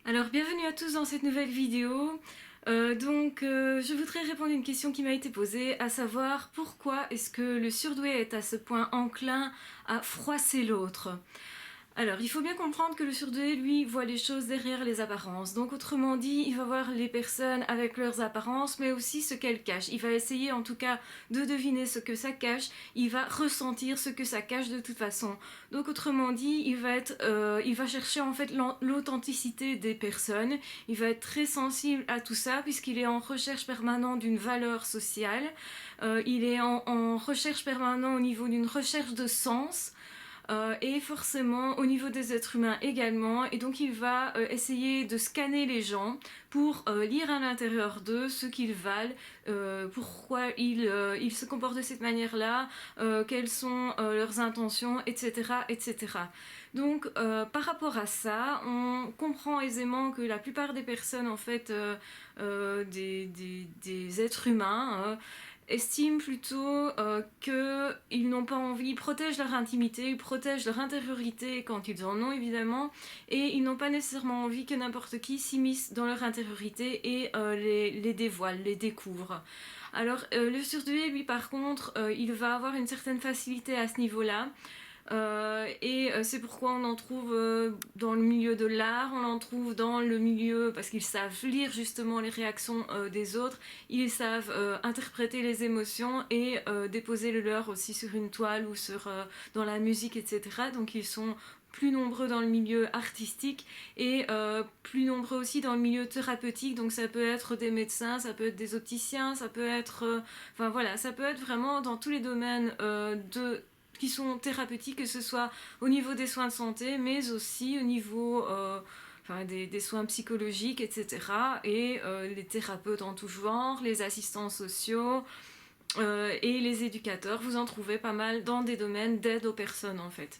Alors bienvenue à tous dans cette nouvelle vidéo. Je voudrais répondre à une question qui m'a été posée, à savoir pourquoi est-ce que le surdoué est à ce point enclin à froisser l'autre. Alors, il faut bien comprendre que le surdoué, lui, voit les choses derrière les apparences. Donc, autrement dit, il va voir les personnes avec leurs apparences, mais aussi ce qu'elles cachent. Il va essayer, en tout cas, de deviner ce que ça cache. Il va ressentir ce que ça cache de toute façon. Donc, autrement dit, il va chercher en fait l'authenticité des personnes. Il va être très sensible à tout ça, puisqu'il est en recherche permanente d'une valeur sociale. Il est en recherche permanente au niveau d'une recherche de sens. Et forcément au niveau des êtres humains également, et donc il va essayer de scanner les gens pour lire à l'intérieur d'eux ce qu'ils valent, pourquoi ils se comportent de cette manière-là, quelles sont leurs intentions, etc. etc. Donc par rapport à ça, on comprend aisément que la plupart des personnes en fait, des êtres humains, estiment plutôt qu'ils n'ont pas envie, ils protègent leur intimité, ils protègent leur intériorité quand ils en ont évidemment, et ils n'ont pas nécessairement envie que n'importe qui s'immisce dans leur intériorité et les dévoile, les découvre. Alors le surdoué, lui par contre, il va avoir une certaine facilité à ce niveau-là. C'est pourquoi on en trouve dans le milieu de l'art, on en trouve dans le milieu, parce qu'ils savent lire justement les réactions des autres, ils savent interpréter les émotions et déposer le leur aussi sur une toile ou dans la musique, etc. Donc ils sont plus nombreux dans le milieu artistique et plus nombreux aussi dans le milieu thérapeutique. Donc ça peut être des médecins, ça peut être des opticiens, ça peut être enfin voilà, ça peut être vraiment dans tous les domaines qui sont thérapeutiques, que ce soit au niveau des soins de santé, mais aussi au niveau des soins psychologiques, etc. Et les thérapeutes en tout genre, les assistants sociaux et les éducateurs, vous en trouvez pas mal dans des domaines d'aide aux personnes en fait.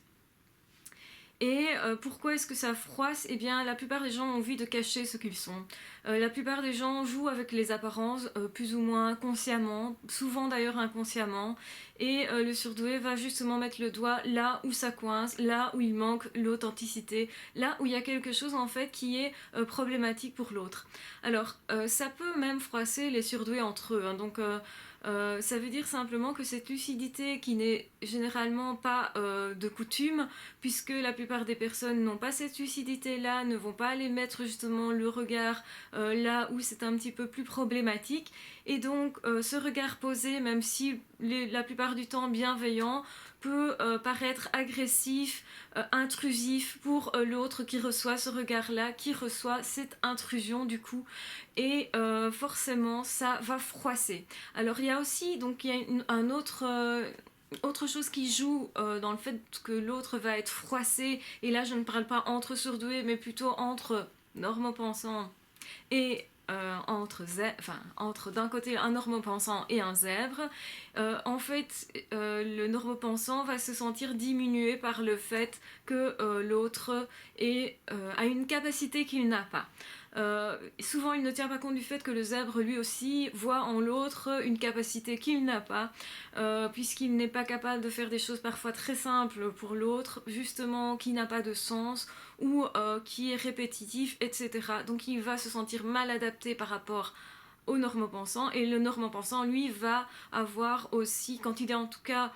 Et pourquoi est-ce que ça froisse? Eh bien, la plupart des gens ont envie de cacher ce qu'ils sont. La plupart des gens jouent avec les apparences, plus ou moins consciemment, souvent d'ailleurs inconsciemment, et le surdoué va justement mettre le doigt là où ça coince, là où il manque l'authenticité, là où il y a quelque chose en fait qui est problématique pour l'autre. Alors, ça peut même froisser les surdoués entre eux, hein, ça veut dire simplement que cette lucidité qui n'est généralement pas de coutume, puisque la plupart des personnes n'ont pas cette lucidité-là, ne vont pas aller mettre justement le regard là où c'est un petit peu plus problématique. Et donc ce regard posé, même si la plupart du temps bienveillant, peut paraître agressif, intrusif pour l'autre qui reçoit ce regard-là, qui reçoit cette intrusion du coup. Et forcément, ça va froisser. Alors il y a aussi, donc il y a un autre chose qui joue dans le fait que l'autre va être froissé, et là je ne parle pas entre surdoués, mais plutôt entre normopensants et entre d'un côté un normopensant et un zèbre. En fait, le normopensant va se sentir diminué par le fait que l'autre a une capacité qu'il n'a pas. Souvent, il ne tient pas compte du fait que le zèbre, lui aussi, voit en l'autre une capacité qu'il n'a pas, puisqu'il n'est pas capable de faire des choses parfois très simples pour l'autre, justement, qui n'a pas de sens, ou qui est répétitif, etc. Donc il va se sentir mal adapté par rapport au normopensant, et le normopensant, lui, va avoir aussi, quand il est en tout cas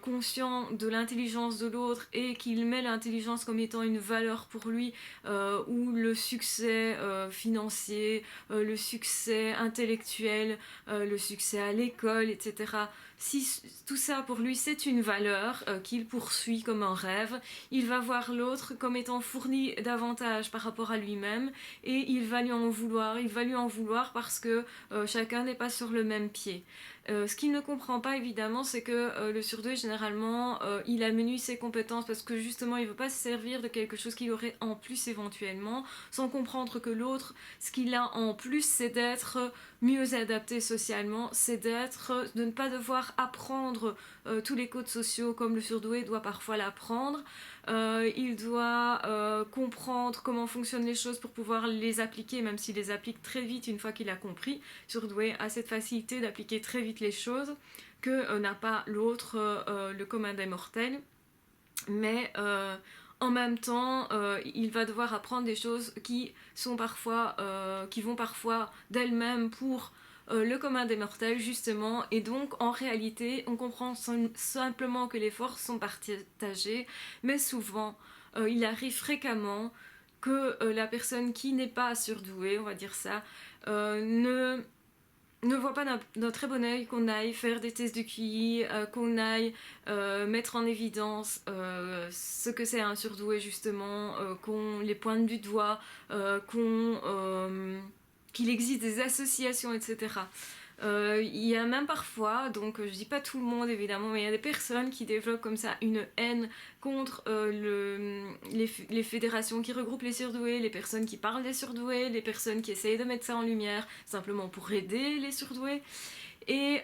conscient de l'intelligence de l'autre et qu'il met l'intelligence comme étant une valeur pour lui, ou le succès financier, le succès intellectuel, le succès à l'école, etc. Si tout ça pour lui c'est une valeur qu'il poursuit comme un rêve, il va voir l'autre comme étant fourni davantage par rapport à lui-même, et il va lui en vouloir parce que chacun n'est pas sur le même pied. Ce qu'il ne comprend pas évidemment, c'est que le surdoué généralement il amenuise ses compétences parce que justement il ne veut pas se servir de quelque chose qu'il aurait en plus éventuellement, sans comprendre que l'autre, ce qu'il a en plus, c'est d'être mieux adapté socialement, c'est de ne pas devoir apprendre tous les codes sociaux comme le surdoué doit parfois l'apprendre. Il doit comprendre comment fonctionnent les choses pour pouvoir les appliquer, même s'il les applique très vite une fois qu'il a compris. Le surdoué a cette facilité d'appliquer très vite les choses que n'a pas l'autre, le commun des mortels. Mais en même temps, il va devoir apprendre des choses qui vont parfois d'elles-mêmes pour le commun des mortels, justement. Et donc, en réalité, on comprend simplement que les forces sont partagées, mais souvent, il arrive fréquemment que la personne qui n'est pas surdouée, on va dire ça, ne voit pas d'un très bon oeil qu'on aille faire des tests de QI, qu'on aille mettre en évidence ce que c'est un surdoué, justement, qu'on les pointe du doigt, qu'il existe des associations, etc. Il y a même parfois, donc je dis pas tout le monde évidemment, mais il y a des personnes qui développent comme ça une haine contre les fédérations qui regroupent les surdoués, les personnes qui parlent des surdoués, les personnes qui essayent de mettre ça en lumière simplement pour aider les surdoués. Et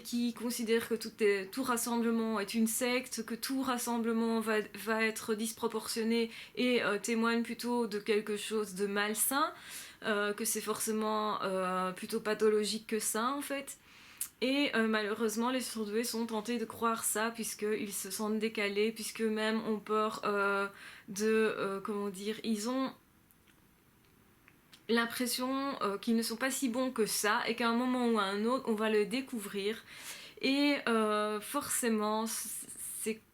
qui considèrent que tout rassemblement est une secte, que tout rassemblement va être disproportionné et témoigne plutôt de quelque chose de malsain, que c'est forcément plutôt pathologique que ça en fait. Et malheureusement, les surdoués sont tentés de croire ça, puisqu'ils se sentent décalés, puisque même ont peur comment dire, ils ont l'impression qu'ils ne sont pas si bons que ça, et qu'à un moment ou à un autre, on va le découvrir. Et forcément, c'est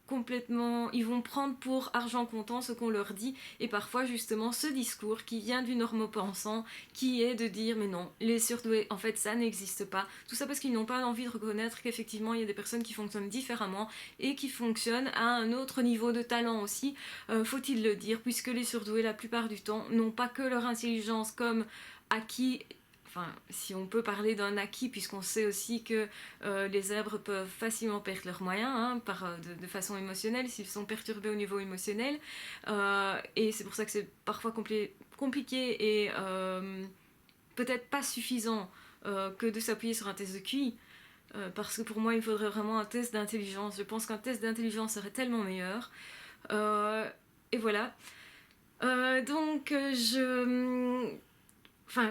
complètement... Ils vont prendre pour argent comptant ce qu'on leur dit, et parfois justement ce discours qui vient du normopensant, qui est de dire mais non, les surdoués, en fait ça n'existe pas. Tout ça parce qu'ils n'ont pas envie de reconnaître qu'effectivement il y a des personnes qui fonctionnent différemment, et qui fonctionnent à un autre niveau de talent aussi, faut-il le dire, puisque les surdoués la plupart du temps n'ont pas que leur intelligence comme acquis. Enfin, si on peut parler d'un acquis, puisqu'on sait aussi que les zèbres peuvent facilement perdre leurs moyens, hein, de façon émotionnelle, s'ils sont perturbés au niveau émotionnel. Et c'est pour ça que c'est parfois compliqué et peut-être pas suffisant que de s'appuyer sur un test de QI. Parce que pour moi, il faudrait vraiment un test d'intelligence. Je pense qu'un test d'intelligence serait tellement meilleur. Et voilà.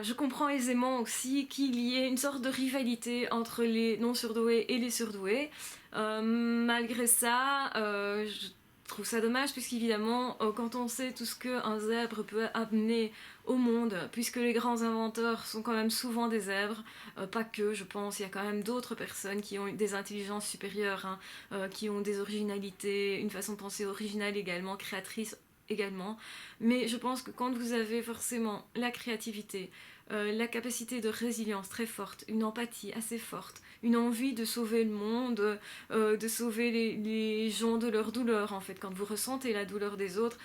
Je comprends aisément aussi qu'il y ait une sorte de rivalité entre les non-surdoués et les surdoués. Malgré ça, je trouve ça dommage, puisqu'évidemment, quand on sait tout ce qu'un zèbre peut amener au monde, puisque les grands inventeurs sont quand même souvent des zèbres, pas que, je pense, il y a quand même d'autres personnes qui ont des intelligences supérieures, hein, qui ont des originalités, une façon de penser originale également, créatrice également. Mais je pense que quand vous avez forcément la créativité, la capacité de résilience très forte, une empathie assez forte, une envie de sauver le monde, de sauver les gens de leur douleur, en fait, quand vous ressentez la douleur des autres,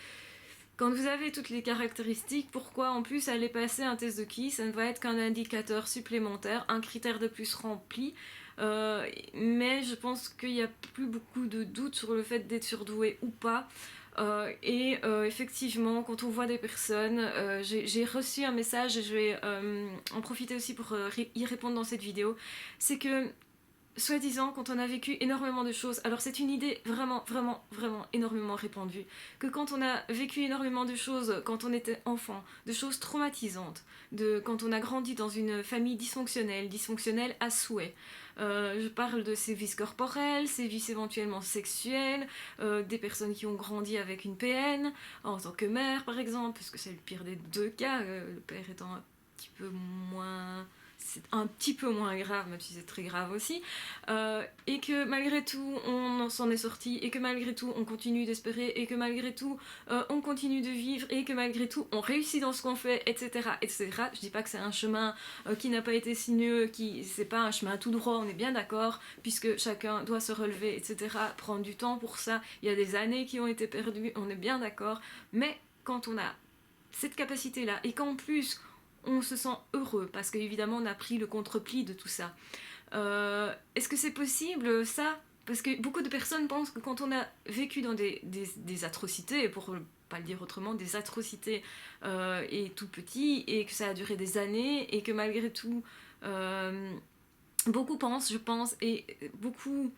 quand vous avez toutes les caractéristiques, pourquoi en plus aller passer un test de QI, ça ne va être qu'un indicateur supplémentaire, un critère de plus rempli. Mais je pense qu'il n'y a plus beaucoup de doutes sur le fait d'être surdoué ou pas. Effectivement, quand on voit des personnes, j'ai reçu un message et je vais en profiter aussi pour y répondre dans cette vidéo, c'est que soi-disant, quand on a vécu énormément de choses, alors c'est une idée vraiment, vraiment, vraiment énormément répandue, que quand on a vécu énormément de choses quand on était enfant, de choses traumatisantes, quand on a grandi dans une famille dysfonctionnelle à souhait. Je parle de sévices corporels, sévices éventuellement sexuels, des personnes qui ont grandi avec une PN, en tant que mère par exemple, parce que c'est le pire des deux cas, le père étant un petit peu moins... c'est un petit peu moins grave, même si c'est très grave aussi, et que malgré tout on s'en est sorti, et que malgré tout on continue d'espérer, et que malgré tout on continue de vivre, et que malgré tout on réussit dans ce qu'on fait, etc., etc. Je dis pas que c'est un chemin qui n'a pas été sinueux, c'est pas un chemin tout droit, on est bien d'accord, puisque chacun doit se relever, etc., prendre du temps pour ça, il y a des années qui ont été perdues, on est bien d'accord, mais quand on a cette capacité-là, et qu'en plus on se sent heureux, parce qu'évidemment on a pris le contre-pli de tout ça. Est-ce que c'est possible ça? Parce que beaucoup de personnes pensent que quand on a vécu dans des atrocités, pour pas le dire autrement, des atrocités et tout petit, et que ça a duré des années, et que malgré tout, beaucoup pensent, je pense, et beaucoup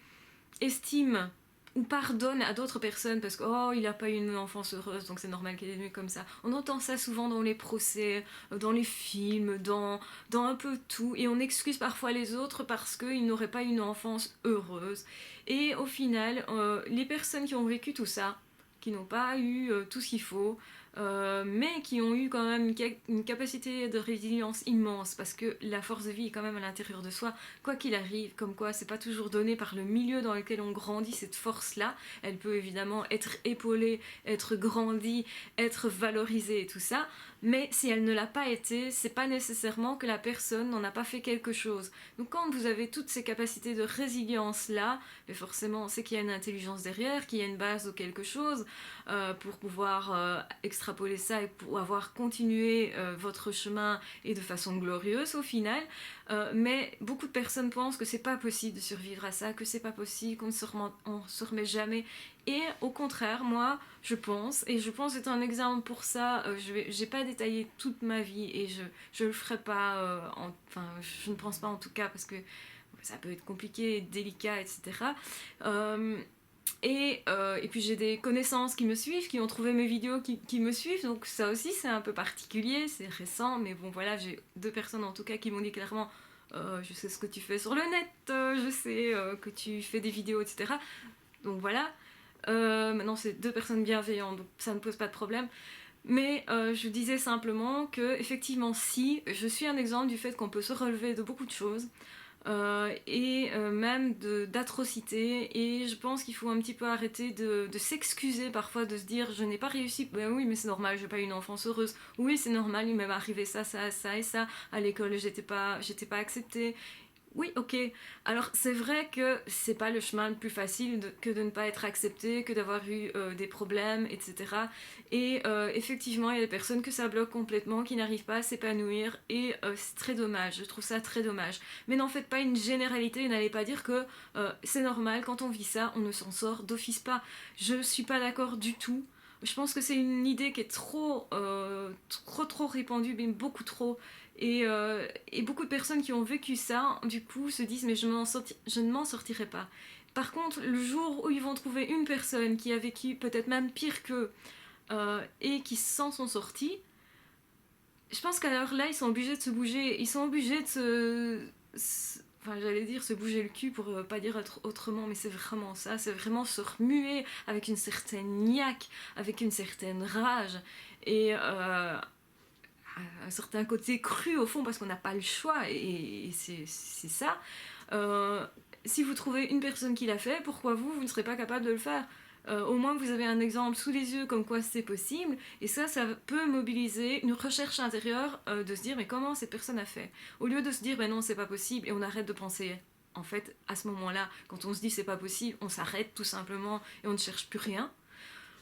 estiment ou pardonne à d'autres personnes parce que oh il a pas eu une enfance heureuse donc c'est normal qu'il ait ému comme ça. On entend ça souvent dans les procès, dans les films, dans un peu tout, et on excuse parfois les autres parce qu'ils n'auraient pas eu une enfance heureuse. Et au final, les personnes qui ont vécu tout ça qui n'ont pas eu tout ce qu'il faut, mais qui ont eu quand même une capacité de résilience immense, parce que la force de vie est quand même à l'intérieur de soi, quoi qu'il arrive, comme quoi c'est pas toujours donné par le milieu dans lequel on grandit, cette force-là. Elle peut évidemment être épaulée, être grandie, être valorisée et tout ça, mais si elle ne l'a pas été, c'est pas nécessairement que la personne n'en a pas fait quelque chose. Donc quand vous avez toutes ces capacités de résilience là, mais forcément on sait qu'il y a une intelligence derrière, qu'il y a une base ou quelque chose pour pouvoir extrapoler ça et pour avoir continué votre chemin et de façon glorieuse au final. Mais beaucoup de personnes pensent que c'est pas possible de survivre à ça, que c'est pas possible, qu'on ne se remet jamais. Et au contraire, moi, je pense être un exemple pour ça. J'ai pas détaillé toute ma vie et je le ferai pas. Enfin, je ne pense pas en tout cas parce que ça peut être compliqué, délicat, etc. Et puis j'ai des connaissances qui me suivent, qui ont trouvé mes vidéos, qui me suivent, donc ça aussi c'est un peu particulier, c'est récent, mais bon voilà, j'ai 2 personnes en tout cas qui m'ont dit clairement je sais ce que tu fais sur le net, je sais que tu fais des vidéos, etc. Donc voilà, maintenant c'est 2 personnes bienveillantes, donc ça ne pose pas de problème. Mais je disais simplement que effectivement si, je suis un exemple du fait qu'on peut se relever de beaucoup de choses, et même d'atrocités, et je pense qu'il faut un petit peu arrêter de s'excuser parfois, de se dire je n'ai pas réussi, ben oui mais c'est normal, j'ai pas eu une enfance heureuse, oui c'est normal, il m'est arrivé ça, ça, ça et ça, à l'école j'étais pas acceptée. Oui, ok. Alors c'est vrai que c'est pas le chemin le plus facile que de ne pas être accepté, que d'avoir eu des problèmes, etc. Et effectivement, il y a des personnes que ça bloque complètement, qui n'arrivent pas à s'épanouir, et c'est très dommage. Je trouve ça très dommage. Mais n'en faites pas une généralité, et n'allez pas dire que c'est normal, quand on vit ça, on ne s'en sort d'office pas. Je suis pas d'accord du tout. Je pense que c'est une idée qui est trop répandue, mais beaucoup trop. Et beaucoup de personnes qui ont vécu ça, du coup, se disent mais je ne m'en sortirai pas. Par contre, le jour où ils vont trouver une personne qui a vécu peut-être même pire qu'eux, et qui s'en sont sortis, je pense qu'alors là, ils sont obligés de se bouger. Ils sont obligés de enfin, j'allais dire se bouger le cul pour pas dire autrement, mais c'est vraiment ça. C'est vraiment se remuer avec une certaine niaque, avec une certaine rage. Et un certain côté cru au fond parce qu'on n'a pas le choix, et c'est ça. Euh, Si vous trouvez une personne qui l'a fait, pourquoi vous ne serez pas capable de le faire? Au moins vous avez un exemple sous les yeux comme quoi c'est possible, et ça peut mobiliser une recherche intérieure, de se dire mais comment cette personne a fait, au lieu de se dire ben non c'est pas possible et on arrête de penser. En fait à ce moment là, quand on se dit c'est pas possible, on s'arrête tout simplement et on ne cherche plus rien.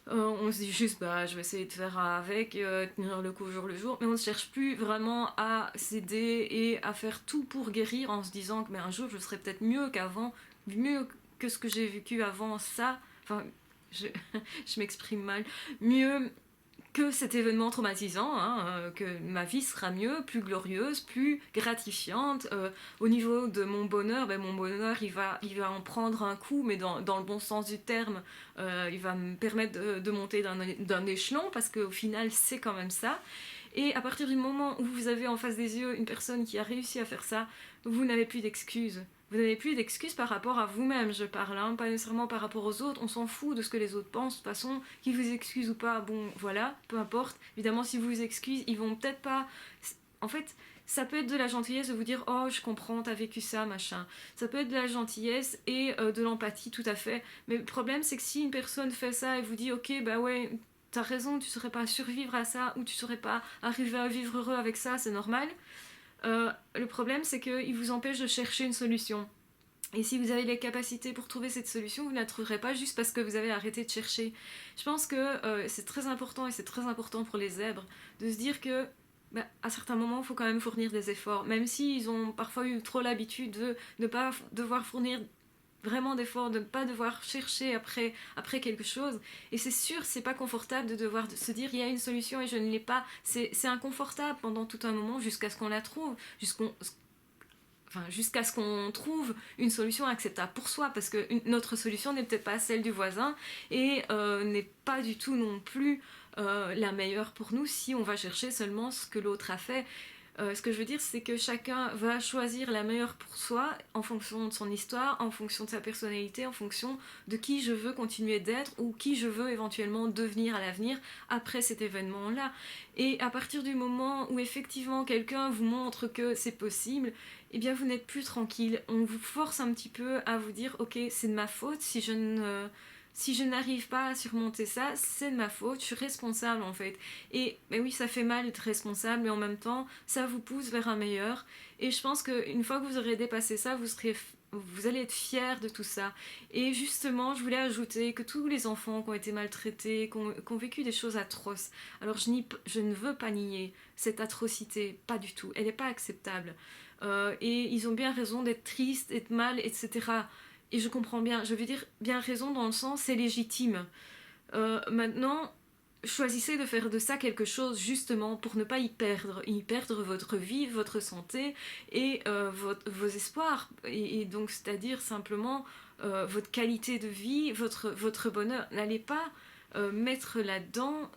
On se dit juste bah je vais essayer de faire avec, tenir le coup jour le jour, mais on ne cherche plus vraiment à s'aider et à faire tout pour guérir, en se disant que mais un jour je serai peut-être mieux qu'avant, mieux que ce que j'ai vécu avant ça, enfin je, je m'exprime mal, mieux que cet événement traumatisant, hein, que ma vie sera mieux, plus glorieuse, plus gratifiante. Au niveau de mon bonheur, ben mon bonheur il va en prendre un coup, mais dans le bon sens du terme. Il va me permettre de monter d'un échelon, parce qu'au final c'est quand même ça. Et à partir du moment où vous avez en face des yeux une personne qui a réussi à faire ça, vous n'avez plus d'excuses. Vous n'avez plus d'excuses par rapport à vous-même, je parle, hein, pas nécessairement par rapport aux autres. On s'en fout de ce que les autres pensent, de toute façon, qu'ils vous excusent ou pas, bon, voilà, peu importe. Évidemment, si vous vous excusez, ils vont peut-être pas... En fait, ça peut être de la gentillesse de vous dire oh je comprends, t'as vécu ça, machin. Ça peut être de la gentillesse et de l'empathie, tout à fait. Mais le problème c'est que si une personne fait ça et vous dit ok bah ouais t'as raison, tu saurais pas survivre à ça, ou tu saurais pas arriver à vivre heureux avec ça, c'est normal. Le problème c'est qu'il vous empêche de chercher une solution. Et si vous avez les capacités pour trouver cette solution, vous ne la trouverez pas juste parce que vous avez arrêté de chercher. Je pense que c'est très important, et c'est très important pour les zèbres, de se dire que bah, à certains moments, il faut quand même fournir des efforts. Même s'ils ont parfois eu trop l'habitude de ne pas devoir fournir vraiment d'efforts, de ne pas devoir chercher après quelque chose. Et c'est sûr, c'est pas confortable de devoir se dire il y a une solution et je ne l'ai pas. C'est inconfortable pendant tout un moment jusqu'à ce qu'on la trouve, jusqu'à ce qu'on trouve une solution acceptable pour soi, parce que notre solution n'est peut-être pas celle du voisin, et n'est pas du tout non plus la meilleure pour nous si on va chercher seulement ce que l'autre a fait. Ce que je veux dire, c'est que chacun va choisir la meilleure pour soi en fonction de son histoire, en fonction de sa personnalité, en fonction de qui je veux continuer d'être ou qui je veux éventuellement devenir à l'avenir après cet événement-là. Et à partir du moment où effectivement quelqu'un vous montre que c'est possible, eh bien vous n'êtes plus tranquille. On vous force un petit peu à vous dire ok, c'est de ma faute si je n'arrive pas à surmonter ça, c'est de ma faute, je suis responsable en fait. Et ben oui, ça fait mal d'être responsable, mais en même temps, ça vous pousse vers un meilleur. Et je pense qu'une fois que vous aurez dépassé ça, vous allez être fiers de tout ça. Et justement, je voulais ajouter que tous les enfants qui ont été maltraités, qui ont vécu des choses atroces, alors je ne veux pas nier cette atrocité, pas du tout, elle n'est pas acceptable. Et ils ont bien raison d'être tristes, d'être mal, etc. Et je comprends bien, je veux dire bien raison dans le sens, c'est légitime. Maintenant, choisissez de faire de ça quelque chose justement pour ne pas y perdre votre vie, votre santé et vos espoirs. Et donc, c'est-à-dire simplement votre qualité de vie, votre bonheur. N'allez pas mettre là-dedans,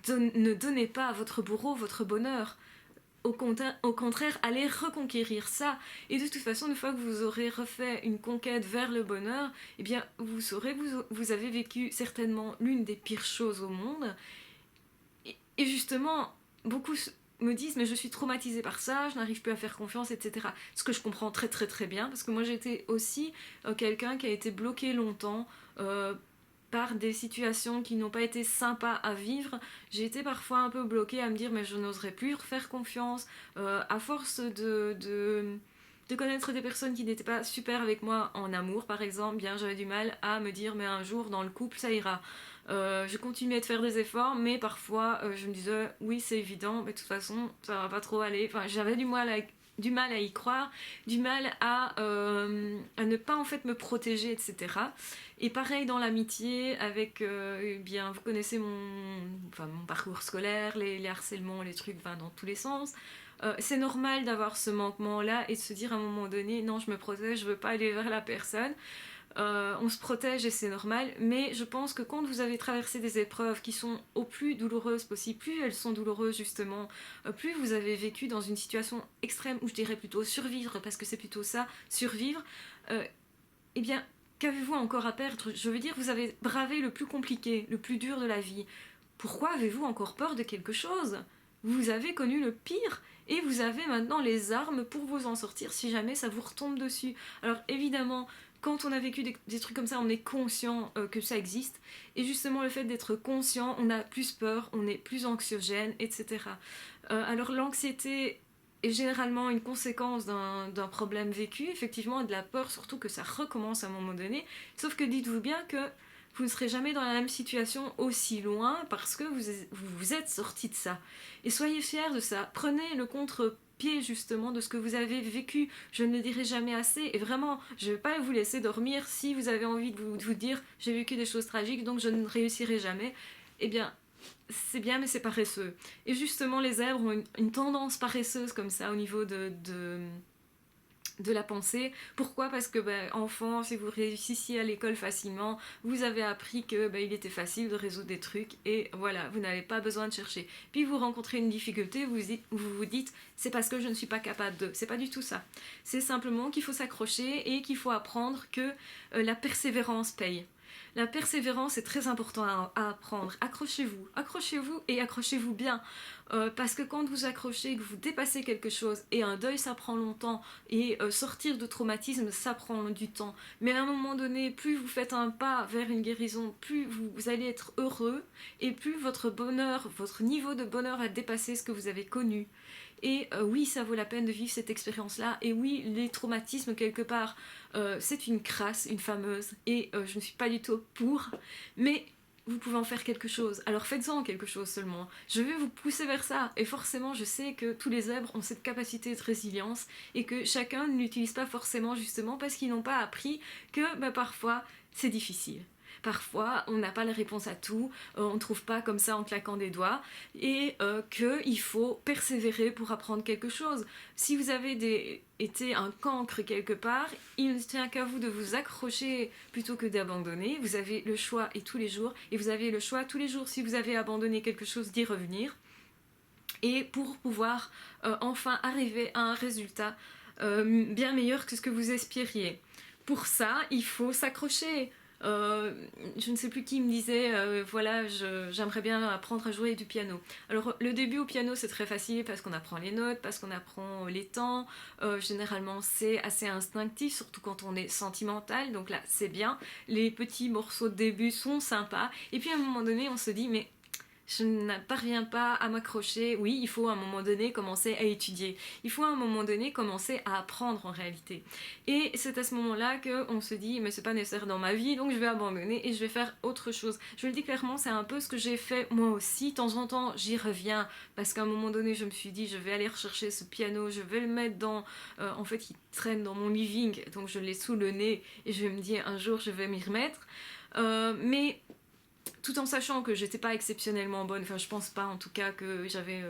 ne donnez pas à votre bourreau votre bonheur. Au contraire, allez reconquérir ça. Et de toute façon, une fois que vous aurez refait une conquête vers le bonheur, eh bien, vous saurez que vous avez vécu certainement l'une des pires choses au monde. Et justement, beaucoup me disent, mais je suis traumatisée par ça, je n'arrive plus à faire confiance, etc. Ce que je comprends très très très bien, parce que moi j'étais aussi quelqu'un qui a été bloqué longtemps par des situations qui n'ont pas été sympas à vivre. J'ai été parfois un peu bloquée à me dire mais je n'oserais plus faire confiance à force de connaître des personnes qui n'étaient pas super avec moi en amour par exemple, bien j'avais du mal à me dire mais un jour dans le couple ça ira. Je continuais de faire des efforts mais parfois je me disais oui c'est évident mais de toute façon ça va pas trop aller. Enfin j'avais du mal à y croire, du mal à ne pas en fait me protéger, etc. Et pareil dans l'amitié, avec, eh bien, vous connaissez mon parcours scolaire, les harcèlements, les trucs, enfin, dans tous les sens. C'est normal d'avoir ce manquement-là et de se dire à un moment donné, non, je me protège, je veux pas aller vers la personne. On se protège et c'est normal, mais je pense que quand vous avez traversé des épreuves qui sont au plus douloureuses possible, plus elles sont douloureuses justement, plus vous avez vécu dans une situation extrême, ou je dirais plutôt survivre, parce que c'est plutôt ça, survivre, eh bien, qu'avez-vous encore à perdre? Je veux dire, vous avez bravé le plus compliqué, le plus dur de la vie. Pourquoi avez-vous encore peur de quelque chose? Vous avez connu le pire et vous avez maintenant les armes pour vous en sortir si jamais ça vous retombe dessus. Alors évidemment, quand on a vécu des trucs comme ça, on est conscient que ça existe. Et justement, le fait d'être conscient, on a plus peur, on est plus anxiogène, etc. Alors l'anxiété est généralement une conséquence d'un problème vécu, effectivement, et de la peur surtout que ça recommence à un moment donné. Sauf que dites-vous bien que vous ne serez jamais dans la même situation aussi loin parce que vous êtes sorti de ça. Et soyez fiers de ça. Prenez le contre-pied justement de ce que vous avez vécu. Je ne le dirai jamais assez. Et vraiment, je ne vais pas vous laisser dormir si vous avez envie de vous dire j'ai vécu des choses tragiques donc je ne réussirai jamais. Eh bien, c'est bien mais c'est paresseux. Et justement, les zèbres ont une tendance paresseuse comme ça au niveau de la pensée. Pourquoi? Parce que enfant, si vous réussissiez à l'école facilement, vous avez appris que il était facile de résoudre des trucs et voilà, vous n'avez pas besoin de chercher. Puis vous rencontrez une difficulté, vous dites c'est parce que je ne suis pas capable de. C'est pas du tout ça. C'est simplement qu'il faut s'accrocher et qu'il faut apprendre que la persévérance paye. La persévérance est très importante à apprendre. Accrochez-vous et accrochez-vous bien. Parce que quand vous accrochez et que vous dépassez quelque chose, et un deuil ça prend longtemps, et sortir de traumatisme ça prend du temps. Mais à un moment donné, plus vous faites un pas vers une guérison, plus vous allez être heureux, et plus votre bonheur, votre niveau de bonheur a dépassé ce que vous avez connu. Et oui, ça vaut la peine de vivre cette expérience-là. Et oui, les traumatismes, quelque part, c'est une crasse, une fameuse. Et je ne suis pas du tout pour. Mais vous pouvez en faire quelque chose. Alors faites-en quelque chose seulement. Je vais vous pousser vers ça. Et forcément, je sais que tous les zèbres ont cette capacité de résilience. Et que chacun ne l'utilise pas forcément justement parce qu'ils n'ont pas appris que parfois, c'est difficile. Parfois, on n'a pas la réponse à tout, on ne trouve pas comme ça en claquant des doigts, et qu'il faut persévérer pour apprendre quelque chose. Si vous avez été un cancre quelque part, il ne tient qu'à vous de vous accrocher plutôt que d'abandonner. Vous avez le choix et tous les jours, et vous avez le choix tous les jours si vous avez abandonné quelque chose d'y revenir. et pour pouvoir enfin arriver à un résultat bien meilleur que ce que vous espériez. Pour ça, il faut s'accrocher. Euh, je ne sais plus qui me disait, voilà, j'aimerais bien apprendre à jouer du piano. Alors le début au piano c'est très facile parce qu'on apprend les notes, parce qu'on apprend les temps. Généralement c'est assez instinctif, surtout quand on est sentimental, donc là c'est bien. Les petits morceaux de début sont sympas. Et puis à un moment donné on se dit mais je ne parviens pas à m'accrocher. Oui, il faut à un moment donné commencer à étudier. Il faut à un moment donné commencer à apprendre en réalité. Et c'est à ce moment-là qu'on se dit, mais c'est pas nécessaire dans ma vie, donc je vais abandonner et je vais faire autre chose. Je le dis clairement, c'est un peu ce que j'ai fait moi aussi. De temps en temps, j'y reviens parce qu'à un moment donné, je me suis dit, je vais aller rechercher ce piano, je vais le mettre dans. En fait, il traîne dans mon living, donc je l'ai sous le nez et je me dis, un jour, je vais m'y remettre. Mais tout en sachant que j'étais pas exceptionnellement bonne, enfin je pense pas en tout cas que j'avais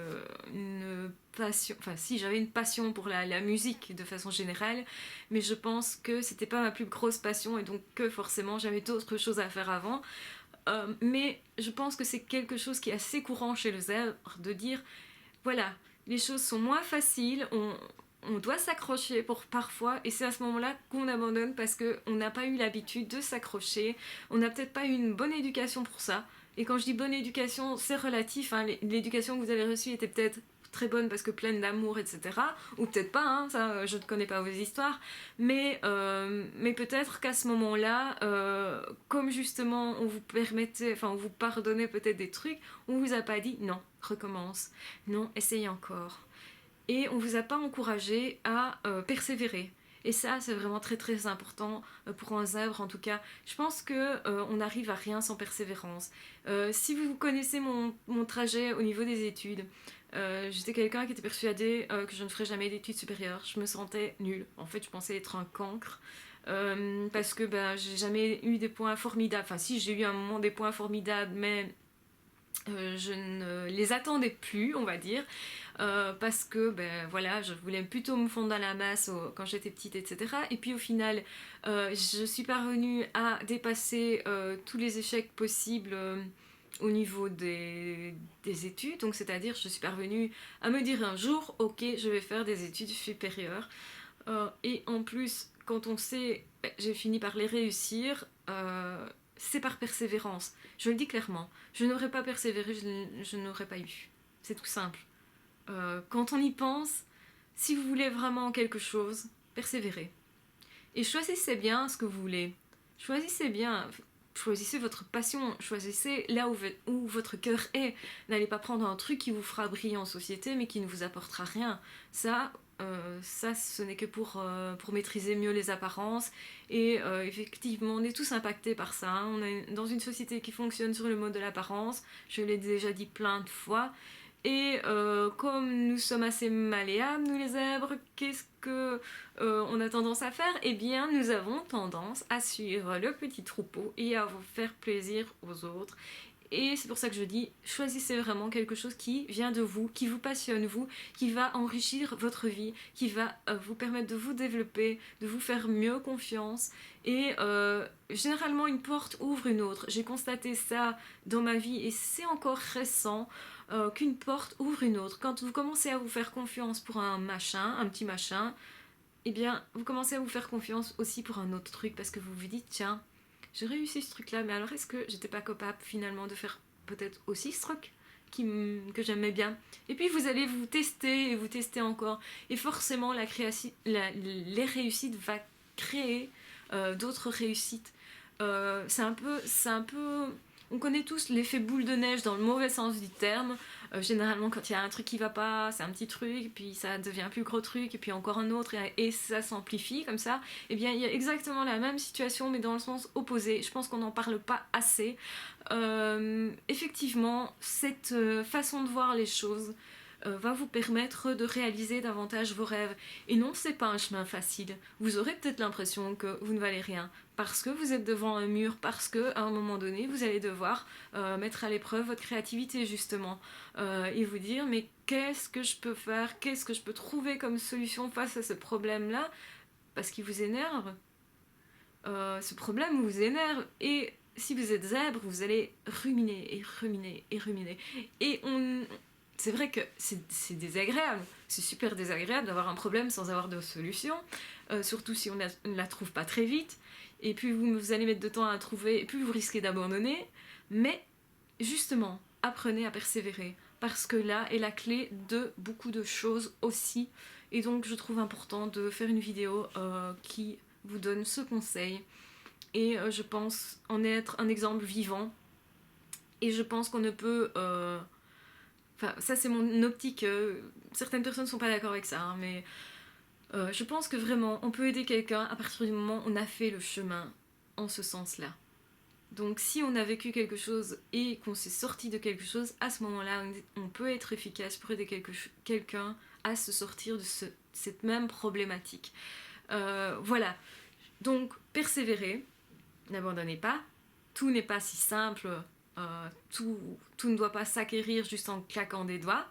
une passion, enfin si j'avais une passion pour la musique de façon générale, mais je pense que c'était pas ma plus grosse passion et donc que forcément j'avais d'autres choses à faire avant. Mais je pense que c'est quelque chose qui est assez courant chez le zèbre de dire voilà, les choses sont moins faciles, on doit s'accrocher pour parfois, et c'est à ce moment-là qu'on abandonne parce qu'on n'a pas eu l'habitude de s'accrocher, on n'a peut-être pas eu une bonne éducation pour ça. Et quand je dis bonne éducation, c'est relatif, hein, l'éducation que vous avez reçue était peut-être très bonne parce que pleine d'amour, etc. Ou peut-être pas, hein, ça, je ne connais pas vos histoires, mais peut-être qu'à ce moment-là, comme justement on vous permettait, enfin on vous pardonnait peut-être des trucs, on vous a pas dit non, recommence, non, essaye encore. Et on vous a pas encouragé à persévérer. Et ça, c'est vraiment très très important pour un zèbre en tout cas. Je pense que on n'arrive à rien sans persévérance. Si vous connaissez mon trajet au niveau des études, j'étais quelqu'un qui était persuadé que je ne ferais jamais d'études supérieures. Je me sentais nulle. En fait, je pensais être un cancre. Parce que ben, j'ai jamais eu des points formidables. Enfin, si, j'ai eu un moment des points formidables, mais je ne les attendais plus, on va dire, parce que ben voilà, je voulais plutôt me fondre dans la masse quand j'étais petite, etc. Et puis au final, je suis parvenue à dépasser tous les échecs possibles au niveau des études. Donc c'est-à-dire, je suis parvenue à me dire un jour, ok, je vais faire des études supérieures. Et en plus, quand on sait, ben, j'ai fini par les réussir. C'est par persévérance. Je le dis clairement. Je n'aurais pas persévéré, je n'aurais pas eu. C'est tout simple. Quand on y pense, si vous voulez vraiment quelque chose, persévérez. Et choisissez bien ce que vous voulez. Choisissez bien. Choisissez votre passion. Choisissez là où votre cœur est. N'allez pas prendre un truc qui vous fera briller en société, mais qui ne vous apportera rien. Ça, ce n'est que pour maîtriser mieux les apparences. Et effectivement, on est tous impactés par ça. Hein. On est dans une société qui fonctionne sur le mode de l'apparence. Je l'ai déjà dit plein de fois. Et comme nous sommes assez malléables, nous les zèbres, qu'est-ce que on a tendance à faire? Eh bien, nous avons tendance à suivre le petit troupeau et à vous faire plaisir aux autres. Et c'est pour ça que je dis, choisissez vraiment quelque chose qui vient de vous, qui vous passionne vous, qui va enrichir votre vie, qui va vous permettre de vous développer, de vous faire mieux confiance. Et généralement, une porte ouvre une autre. J'ai constaté ça dans ma vie et c'est encore récent qu'une porte ouvre une autre. Quand vous commencez à vous faire confiance pour un machin, un petit machin, eh bien, vous commencez à vous faire confiance aussi pour un autre truc parce que vous vous dites, tiens, j'ai réussi ce truc-là, mais alors est-ce que j'étais pas capable finalement de faire peut-être aussi ce truc que j'aimais bien? Et puis vous allez vous tester et vous tester encore. Et forcément, les réussites va créer d'autres réussites. C'est un peu. On connaît tous l'effet boule de neige dans le mauvais sens du terme. Généralement, quand il y a un truc qui va pas, c'est un petit truc, puis ça devient un plus gros truc, et puis encore un autre, et ça s'amplifie comme ça. Eh bien, il y a exactement la même situation, mais dans le sens opposé. Je pense qu'on n'en parle pas assez. Effectivement, cette façon de voir les choses va vous permettre de réaliser davantage vos rêves. Et non, c'est pas un chemin facile. Vous aurez peut-être l'impression que vous ne valez rien parce que vous êtes devant un mur, parce que à un moment donné, vous allez devoir mettre à l'épreuve votre créativité justement et vous dire mais qu'est-ce que je peux faire, qu'est-ce que je peux trouver comme solution face à ce problème-là parce qu'il vous énerve. Ce problème vous énerve et si vous êtes zèbre, vous allez ruminer et ruminer et ruminer. Et c'est vrai que c'est désagréable, c'est super désagréable d'avoir un problème sans avoir de solution, surtout si on ne la trouve pas très vite, et puis vous allez mettre de temps à la trouver, et puis vous risquez d'abandonner, mais justement, apprenez à persévérer, parce que là est la clé de beaucoup de choses aussi, et donc je trouve important de faire une vidéo qui vous donne ce conseil, et je pense en être un exemple vivant, et je pense qu'on ne peut... Enfin, ça c'est mon optique, certaines personnes ne sont pas d'accord avec ça, hein, mais je pense que vraiment on peut aider quelqu'un à partir du moment où on a fait le chemin en ce sens-là. Donc si on a vécu quelque chose et qu'on s'est sorti de quelque chose, à ce moment-là, on peut être efficace pour aider quelqu'un à se sortir de cette même problématique. Voilà, donc persévérez, n'abandonnez pas, tout n'est pas si simple, tout ne doit pas s'acquérir juste en claquant des doigts.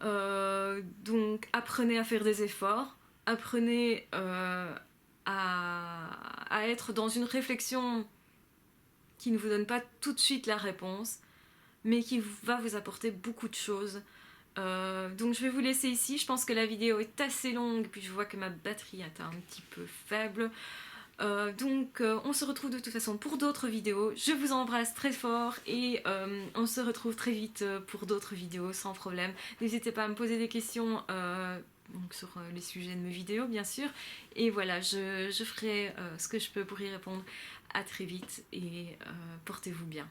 Donc apprenez à faire des efforts, apprenez à être dans une réflexion qui ne vous donne pas tout de suite la réponse, mais qui va vous apporter beaucoup de choses. Donc je vais vous laisser ici, je pense que la vidéo est assez longue, puis je vois que ma batterie est un petit peu faible. Donc on se retrouve de toute façon pour d'autres vidéos. Je vous embrasse très fort et on se retrouve très vite pour d'autres vidéos sans problème. N'hésitez pas à me poser des questions donc sur les sujets de mes vidéos bien sûr. Et voilà, je ferai ce que je peux pour y répondre. À très vite et portez-vous bien.